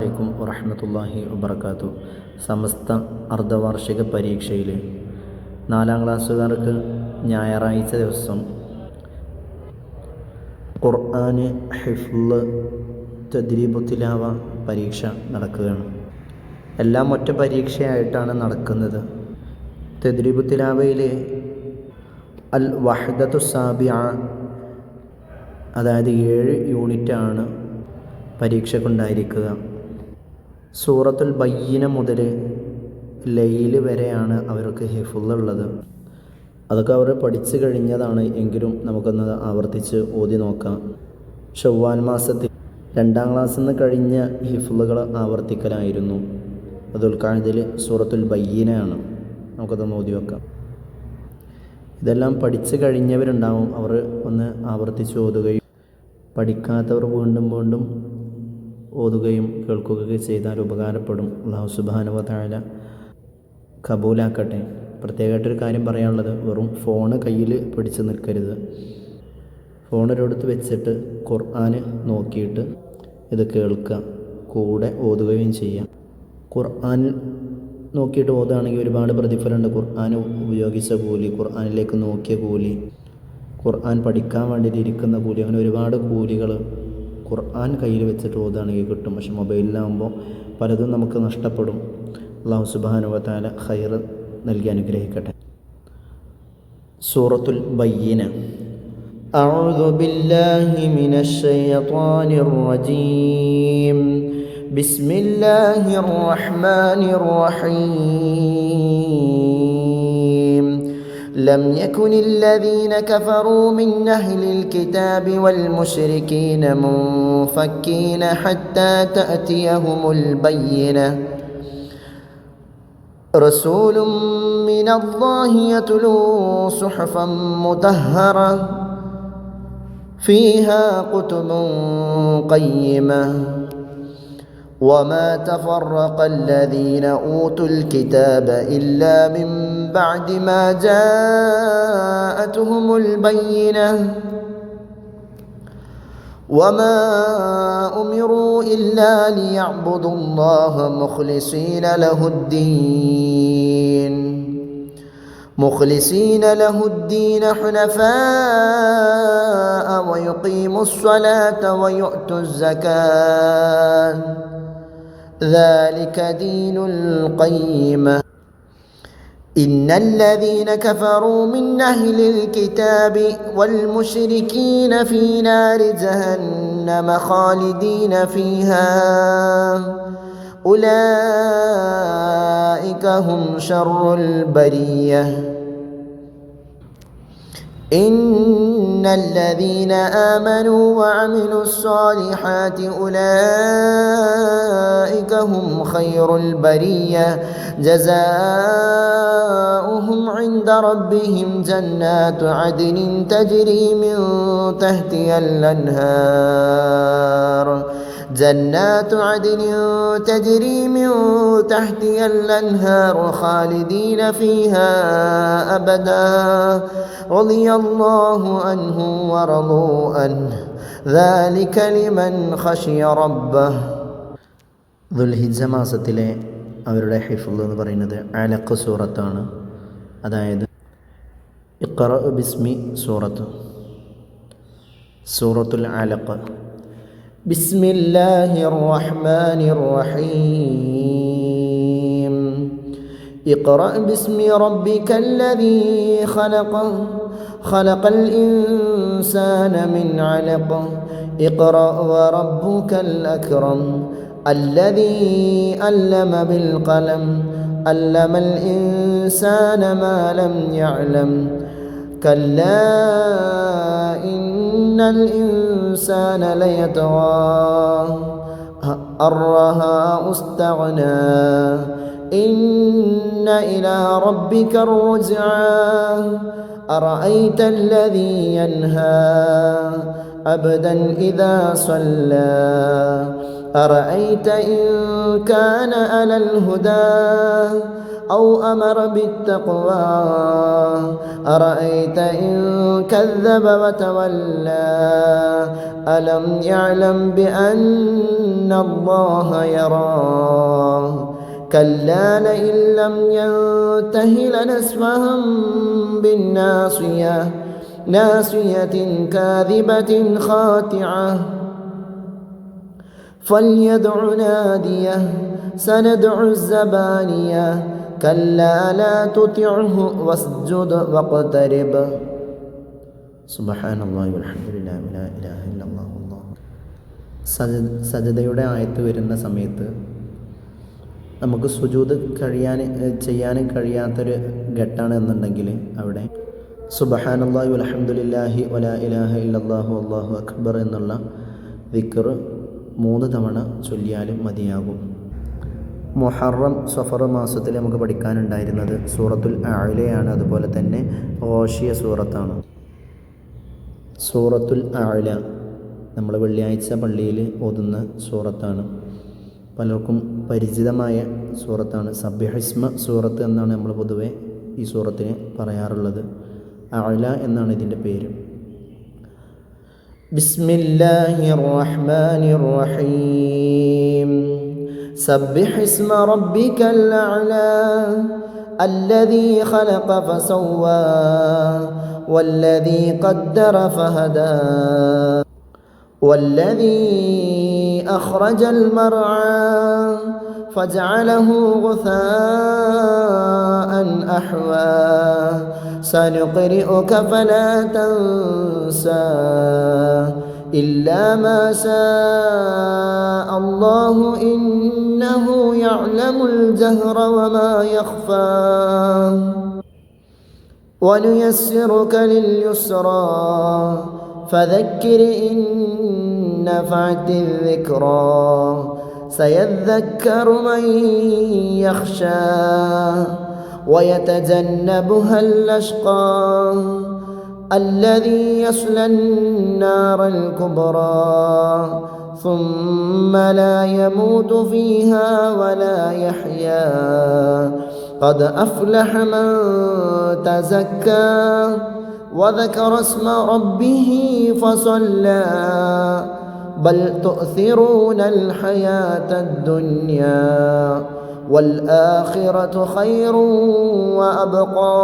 അലൈക്കും വറഹ്മത്തുള്ളാഹി വബറകാതുഹു. സമസ്ത അർദ്ധവാർഷിക പരീക്ഷയിൽ 4ാം ക്ലാസ്സുകാർക്ക് ഞായറാഴ്ച ദിവസം ഖുർആൻ ഹിഫ്ള് തദ്രീബു തിലാവ പരീക്ഷ നടക്കുകയാണ്. എല്ലാം ഒറ്റ പരീക്ഷയായിട്ടാണ് നടക്കുന്നത്. തദ്രീബു തിലാവയിൽ അൽ വഹ്ദത്തു സാബിഅ, അതായത് 7 യൂണിറ്റാണ് പരീക്ഷയ്ക്കുണ്ടായിരിക്കുക. സൂറത്തുൽ ബയ്യിന മുതൽ ലൈൽ വരെയാണ് അവർക്ക് ഹിഫ്ളുള്ളത്. അതൊക്കെ അവർ പഠിച്ചു കഴിഞ്ഞതാണ്. എങ്കിലും നമുക്കൊന്ന് ആവർത്തിച്ച് ഓതി നോക്കാം. ശവ്വാൽ മാസത്തിൽ 2ാം ക്ലാസ്സിൽ നിന്ന് കഴിഞ്ഞ ഹിഫ്ളുകൾ ആവർത്തിക്കലായിരുന്നു. ദുൽഖഅദയിൽ സൂറത്തുൽ ബയ്യിനയാണ്. നമുക്കതൊന്ന് ഓതി വെക്കാം. ഇതെല്ലാം പഠിച്ചു കഴിഞ്ഞവരുണ്ടാവും, അവർ ഒന്ന് ആവർത്തിച്ച് ഓതുകയും പഠിക്കാത്തവർ വീണ്ടും വീണ്ടും ഓതുകയും കേൾക്കുകയൊക്കെ ചെയ്താൽ ഉപകാരപ്പെടും. അല്ലാഹു സുബ്ഹാനഹു വ തആല കബൂലാക്കട്ടെ. പ്രത്യേകമായിട്ടൊരു കാര്യം പറയാനുള്ളത്, വെറും ഫോണ് കയ്യിൽ പിടിച്ച് നിൽക്കരുത്. ഫോണൊരിടത്ത് വെച്ചിട്ട് ഖുർആൻ നോക്കിയിട്ട് ഇത് കേൾക്കുക, കൂടെ ഓതുകയും ചെയ്യാം. ഖുർആൻ നോക്കിയിട്ട് ഓതുകയാണെങ്കിൽ ഒരുപാട് പ്രതിഫലമുണ്ട്. ഖുർആൻ ഉപയോഗിച്ച കൂലി, ഖുർആനിലേക്ക് നോക്കിയ കൂലി, ഖുർആൻ പഠിക്കാൻ വേണ്ടിയിട്ട് ഇരിക്കുന്ന കൂലി, അങ്ങനെ ഒരുപാട് കൂലികൾ ഖുർആൻ കയ്യിൽ വെച്ചിട്ട് ഓതുകയാണെങ്കിൽ കിട്ടും. പക്ഷെ മൊബൈലിലാകുമ്പോൾ പലതും നമുക്ക് നഷ്ടപ്പെടും. അല്ലാഹു സുബ്ഹാനഹു വ തആല ഖൈർ നൽകി അനുഗ്രഹിക്കട്ടെ. സൂറത്തുൽ ബയ്യിന. അഊദു ബില്ലാഹി മിനശ് ശൈത്വാനിർ റജീം. ബിസ്മില്ലാഹിർ റഹ്മാനിർ റഹീം. لم يكن الذين كفروا من أهل الكتاب والمشركين منفكين حتى تأتيهم البينة. رسول من الله يتلو صحفا مطهرة فيها كتب قيمة وما تفرق الذين أوتوا الكتاب إلا من بعد ما جاءتهم البينة وما أمروا إلا ليعبدوا الله مخلصين له الدين حنفاء ويقيموا الصلاة ويؤتوا الزكاة ذلك دين القيمة. إن الذين كفروا من أهل الكتاب والمشركين في نار جهنم خالدين فيها أولئك هم شر البرية. إن الذين آمنوا وعملوا الصالحات أولئك هم خير البرية جزاؤهم عند ربهم جنات عدن تجري من تحتها الأنهار خالدين فيها أبدا رضي الله عنهم ورضوا عنه ذلك لمن خشي ربه. ദുൽഹിജ്ജ മാസത്തിലെ അവരുടെ ഹിഫ്ള് എന്ന് പറയുന്നത് അലഖ് സൂറത്താണ്. അതായത് ഇഖ്റ ബിസ്മി സൂറത്തുൽ അലഖ്. ബിസ്മില്ലാഹിർ റഹ്മാനിർ റഹീം. اقرأ باسم ربك الذي خلق الإنسان من علق اقرأ وربك الأكرم الذي علم بالقلم علم الإنسان ما لم يعلم كلا إن الإنسان ليطغى أن رآه استغنى إن إلى ربك الرجعى أرأيت الذي ينهى عبدا إذا صلى أرأيت إن كان على الهدى أو أمر بالتقوى أرأيت إن كذب وتولى ألم يعلم بأن الله يراه كلا لئن لم ينته لنسفعا بالناصية ناصية كاذبة خاطعة فليدع ناديه سندع الزبانية كلا لا تطعه واسجد واقترب സുബ്ഹാനല്ലാഹി വൽഹംദുലില്ലാഹി വലാ ഇലാഹ ഇല്ലല്ലാഹു അല്ലാഹു. സജദയുടെ ആയത്ത് വരുന്ന സമയത്ത് നമുക്ക് സുജൂദ് ചെയ്യാനും കഴിയാത്തൊരു ഘട്ടമാണ് എന്നുണ്ടെങ്കിൽ അവിടെ സുബ്ഹാനല്ലാഹി വൽഹംദുലില്ലാഹി വലാ ഇലാഹ ഇല്ലല്ലാഹു അല്ലാഹു അക്ബർ എന്നുള്ള ദിക്ർ 3 തവണ ചൊല്ലിയാലും മതിയാകും. മുഹറം സഫർ മാസത്തിൽ നമുക്ക് പഠിക്കാനുണ്ടായിരുന്നത് സൂറത്തുൽ അഅലയാണ്. അതുപോലെ തന്നെ ഗാശിയ സൂറത്താണ്. സൂറത്തുൽ അഅല നമ്മൾ വെള്ളിയാഴ്ച പള്ളിയിൽ ഓതുന്ന സൂറത്താണ്. പലർക്കും പരിചിതമായ സൂറത്താണ്. സബ്ബിഹിസ്മ സൂറത്ത് എന്നാണ് നമ്മൾ പൊതുവെ ഈ സൂറത്തിനെ പറയാറുള്ളത്. അഅല എന്നാണ് ഇതിൻ്റെ പേര്. ബിസ്മില്ലാഹിർ റഹ്മാനിർ റഹീം. സബ്ബിഹിസ്മ റബ്ബിക്കൽ അഅല الذي خلق فسوى والذي قدر فهدى والذي أخرج المرعى فجعله غثاء أحوى سنقرئك فلا تنسى إلا ما شاء الله إنه يعلم الجهر وما يخفى ونيسرك لليسرى فذكر إن نفعت الذكرى سيذكر من يخشى ويتجنبها الأشقى الذي يصلى النار الكبرى ثم لا يموت فيها ولا يحيا قد أفلح من تزكى وذكر اسم ربه فصلى بل تؤثرون الحياة الدنيا والآخرة خير وأبقى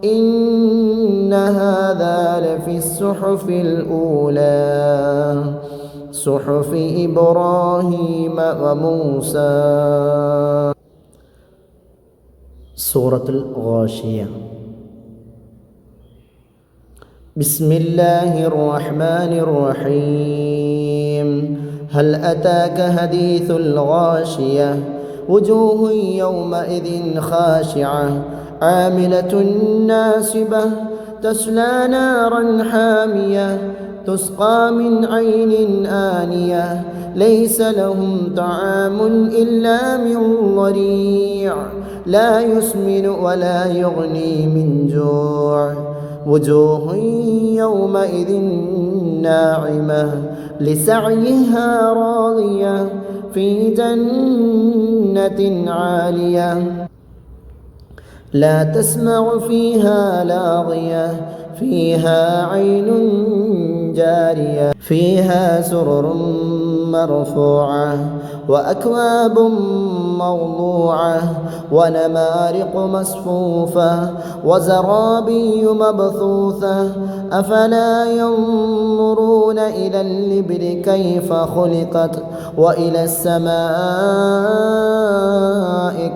إن هذا لفي الصحف الأولى صحف إبراهيم وموسى. سورة الغاشية. بسم الله الرحمن الرحيم. هل أتاك حديث الغاشية وجوه يومئذ خاشعة عاملة ناصبة تصلى نارا حامية تسقى من عين آنية ليس لهم طعام إلا من ضريع لا يسمن ولا يغني من جوع وجوه يومئذ ناعمة لسعيها راضية في جنة عالية لا تسمع فيها لاغية فيها عين جارية فيها سرر مرفوعة وأكواب موضوعة ونمارق مصفوفة وزرابي مبثوثة أفلا ينظرون إلى الإبل كيف خلقت وإلى السماء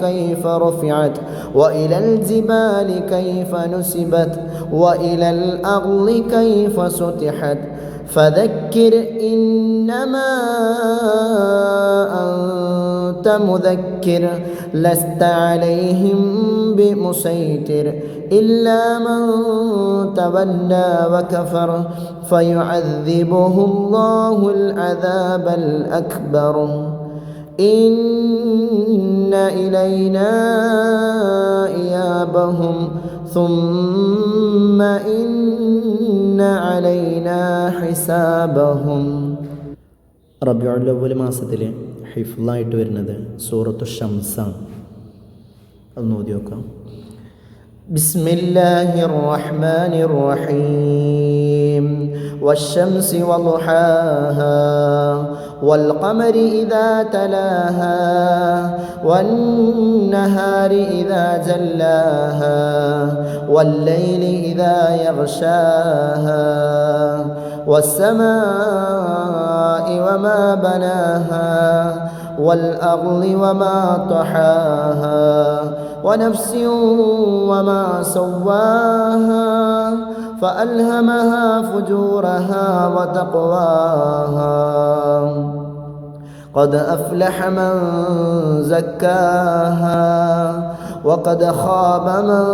كيف رفعت وإلى الجبال كيف نسبت وإلى الأرض كيف سطحت فذكر إنما أنت مذكر لست عليهم بمسيطر إلا من تولى وكفر فيعذبه الله العذاب الأكبر إن إلينا إيابهم ثم إن علينا حسابهم. റബീഉൽ അവ്വൽ മാസത്തിലെ ഹിഫ്ളായിട്ട് വരുന്നത് സൂറത്തു ഷംസാണ്. അത് നോക്കി നോക്കാം. ബിസ്മില്ലാഹിർ റഹ്മാനിർ റഹീം വശംസി വളുഹാഹാ വൽഖമരി ഇദാ തലാഹാ വന്നഹാരി ഇദാ ജല്ലാഹാ വല്ലൈലി ഇദാ യഗ്ശാഹാ വസ്സമാഇ വമാ ബനാഹാ والأرض وما طحاها ونفس وما سواها فألهمها فجورها وتقواها قد أفلح من زكاها وقد خاب من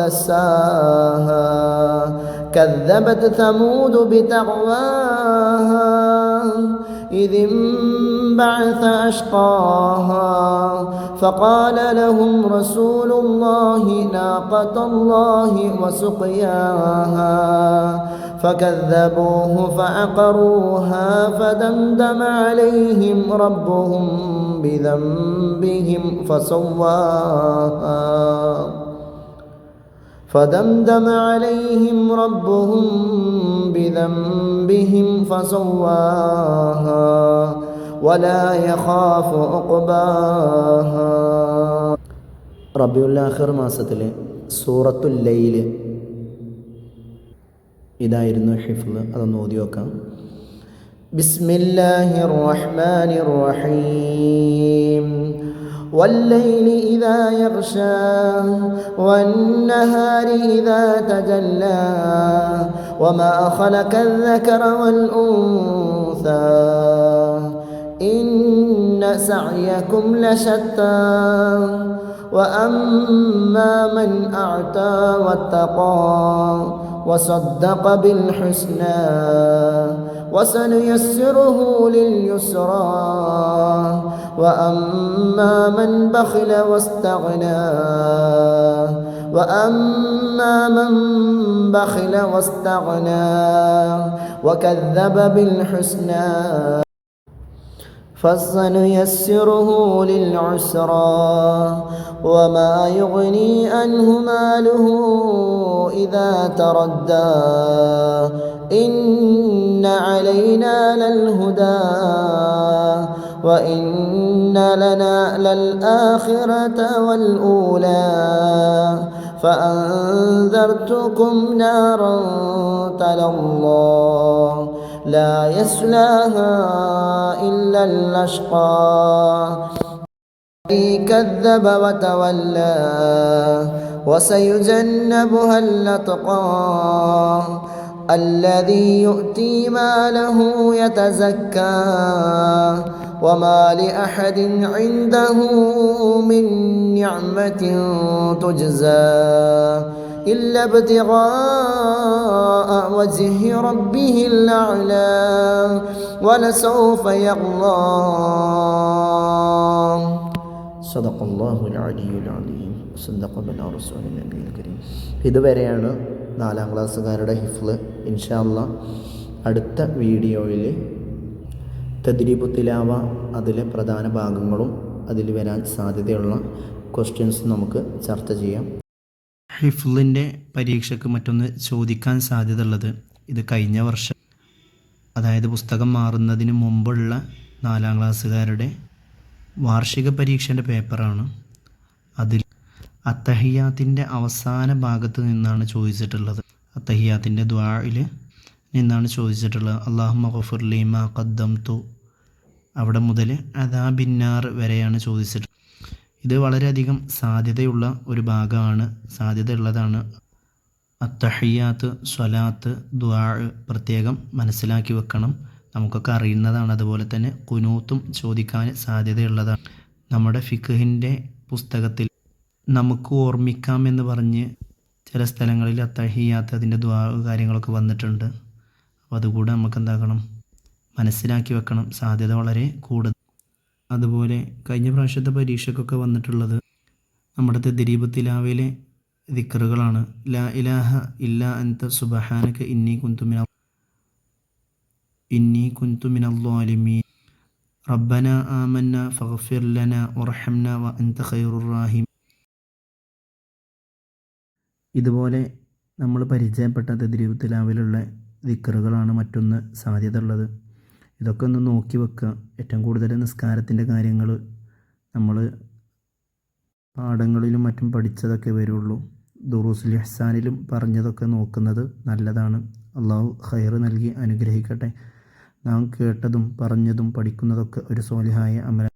دساها كذبت ثمود بتقواها إذ انبعث أشقاها فقال لهم رسول الله ناقة الله وسقياها فكذبوه فعقروها فدمدم عليهم ربهم بذنبهم فسواها فدمدم عليهم ربهم بذنبهم فسواها ولا يخاف عقباها. റബീഉൽ ആഖിർ മാസത്തിലെ സൂറത്തുൽ ലൈൽ ഇതായിരുന്നു ഹിഫ്ള്. അതൊന്ന് ഓതി നോക്കാം. ബിസ്മില്ലാഹിർ റഹ്മാനിർ റഹീം والليل إذا يغشى والنهار إذا تجلى وما خلق الذكر والأنثى إن سعيكم لشتى وأما من أعطى واتقى وصدق بالحسنى وسنيسره لليسرى وأما من بخل واستغنى وكذب بالحسنى فسنيسره للعسرى وما يغني عنه ماله إذا تردى إن علينا للهدى وإن لنا للآخرة والأولى فأنذرتكم نارا تلظى لا يصلاها إلا الأشقى كذب وتولى وسيجنبها الأتقى الذي يؤتي ماله يتزكى وما لأحد عنده من نعمة تجزى إلا ابتغاء وجه ربه الأعلى ولسوف يرضى. صدق الله العلي العظيم صدق بنا رسول النبي الكريم. ഇതുവരെയാണ് 4ാം ക്ലാസ്സുകാരുടെ ഹിഫ്ള്. ഇൻഷാ അല്ലാഹ് അടുത്ത വീഡിയോയിൽ തദ്രീബു തിലാവ അതിലെ പ്രധാന ഭാഗങ്ങളും അതിൽ വരാൻ സാധ്യതയുള്ള ക്വസ്റ്റ്യൻസ് നമുക്ക് ചർച്ച ചെയ്യാം. ഹിഫ്ളിൻ്റെ പരീക്ഷയ്ക്ക് മറ്റൊന്ന് ചോദിക്കാൻ സാധ്യതയുള്ളത്, ഇത് കഴിഞ്ഞ വർഷം അതായത് പുസ്തകം മാറുന്നതിന് മുമ്പുള്ള 4ാം ക്ലാസ്സുകാരുടെ വാർഷിക പരീക്ഷൻ്റെ പേപ്പറാണ്. അതിൽ അത്തഹിയാത്തിൻ്റെ അവസാന ഭാഗത്ത് നിന്നാണ് ചോദിച്ചിട്ടുള്ളത്. അത്തഹിയാത്തിൻ്റെ ദുആയിൽ നിന്നാണ് ചോദിച്ചിട്ടുള്ളത്. അല്ലാഹുമ്മ ഗഫിർ ലി മാ ഖദ്ദംതു, അവിടെ മുതൽ അദാബിന്നാർ വരെയാണ് ചോദിച്ചിട്ടുള്ളത്. ഇത് വളരെയധികം സാധ്യതയുള്ള ഒരു ഭാഗമാണ്, സാധ്യതയുള്ളതാണ്. അത്തഹിയാത്ത്, സ്വലാത്ത്, ദുആ പ്രത്യേകം മനസ്സിലാക്കി വെക്കണം. നമുക്കൊക്കെ അറിയുന്നതാണ്. അതുപോലെ തന്നെ ഖുനൂത്തും ചോദിക്കാൻ സാധ്യതയുള്ളതാണ്. നമ്മുടെ ഫിഖ്ഹിൻ്റെ പുസ്തകത്തിൽ നമുക്ക് ഓർമ്മിക്കാമെന്ന് പറഞ്ഞ് ചില സ്ഥലങ്ങളിൽ അത്തഹിയാത്ത് അതിൻ്റെ ദുആ കാര്യങ്ങളൊക്കെ വന്നിട്ടുണ്ട്. അപ്പോൾ അതുകൂടെ നമുക്ക് എന്താക്കണം, മനസ്സിലാക്കി വെക്കണം. സാധ്യത വളരെ കൂടുതൽ. അതുപോലെ കഴിഞ്ഞ പ്രാവശ്യത്തെ പരീക്ഷയ്ക്കൊക്കെ വന്നിട്ടുള്ളത് നമ്മുടെ തദ്രീബു തിലാവയിലെ ദിക്റുകളാണ്. ലാ ഇലാഹ ഇല്ലാ അൻത സുബ്ഹാനക ഇന്നി കുന്തു മിനൽ ളാലിമീൻ റബ്ബനാ ആമന്നാ ഫഗ്ഫിർ ലനാ വർഹംനാ വഅൻത ഖൈറുർ റഹീം ഇതുപോലെ നമ്മൾ പരിചയപ്പെട്ട തദ്രീബ് തിലാവയിലുള്ള ദിക്റുകളാണ് മറ്റൊന്ന് സാധ്യത ഉള്ളത്. ഇതൊക്കെ ഒന്ന് നോക്കി വെക്കുക. ഏറ്റവും കൂടുതൽ നിസ്കാരത്തിൻ്റെ കാര്യങ്ങൾ നമ്മൾ പാഠങ്ങളിലും മറ്റും പഠിച്ചതൊക്കെ വരുള്ളൂ. ദുറൂസുൽ ഇഹ്സാനിലും പറഞ്ഞതൊക്കെ നോക്കുന്നത് നല്ലതാണ്. അള്ളാഹു ഖൈർ നൽകി അനുഗ്രഹിക്കട്ടെ. നാം കേട്ടതും പറഞ്ഞതും പഠിക്കുന്നതൊക്കെ ഒരു സ്വാലിഹായ അമല